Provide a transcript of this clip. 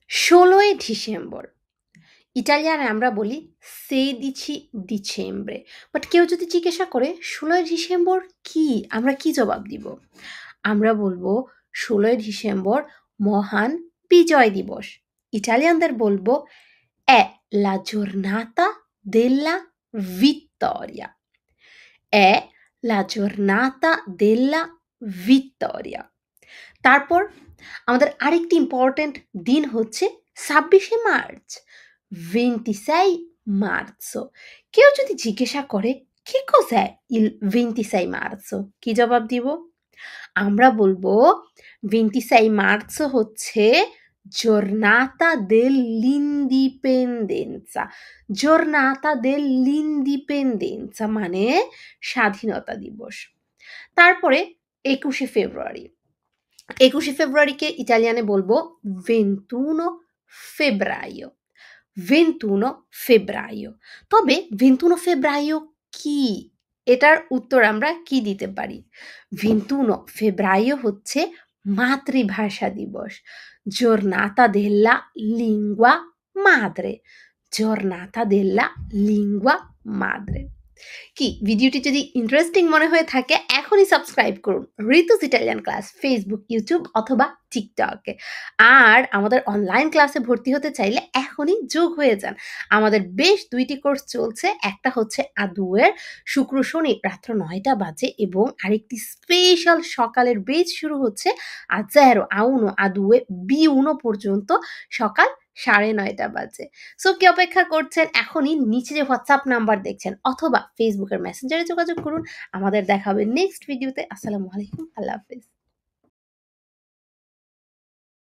16 December. ইটালিয়ানে আমরা বলি 16 ডিসেম্বরে। বাট কেউ যদি জিজ্ঞাসা করে 16 ডিসেম্বর কি? আমরা কি জবাব দিব? আমরা বলবো 16 ডিসেম্বর মহান বিজয় দিবস। ইটালিয়ানদের বলবো è la giornata della vittoria. È la giornata della vittoria. তারপর আমাদের আরেকটি ইম্পর্ট্যান্ট দিন হচ্ছে 26শে মার্চ, 26 marzo. কেউ যদি জিজ্ঞাসা করে che cos'è il 26 marzo? কি জবাব দিব? আমরা বলবো 26 marzo হচ্ছে giornata dell'indipendenza. giornata dell'indipendenza মানে স্বাধীনতা দিবস। তারপরে 21শে ফেব্রুয়ারি। 21শে ফেব্রুয়ারিকে ইটালিয়ানে বলবো 21 febbraio. 21 febbraio. তবে 21 febbraio কি? এটার উত্তর আমরা কি দিতে পারি? 21 febbraio হচ্ছে মাতৃভাষা দিবস। giornata della lingua madre. giornata della lingua madre. কি ভিডিওটি যদি ইন্টারেস্টিং মনে হয়ে থাকে এখনই সাবস্ক্রাইব করুন ঋতুস ইটালিয়ান ক্লাস ফেসবুক, ইউটিউব অথবা টিকটকে। আর আমাদের অনলাইন ক্লাসে ভর্তি হতে চাইলে এখনই যোগ হয়ে যান। আমাদের বেশ 2টি কোর্স চলছে। একটা হচ্ছে আদুয়ের শুক্র শনি রাত্র 9টা বাজে এবং আরেকটি স্পেশাল সকালের বেচ শুরু হচ্ছে আজারো আউনো আদুয়ে বি1 পর্যন্ত সকাল 9:30 বাজে। সো কি অপেক্ষা করছেন? এখনই নিচে যে হোয়াটসঅ্যাপ নাম্বার দেখছেন অথবা ফেসবুকের মেসেঞ্জারে যোগাযোগ করুন। আমাদের দেখা হবে নেক্সট ভিডিওতে। আসসালামু আলাইকুম, আল্লাহ হাফেজ।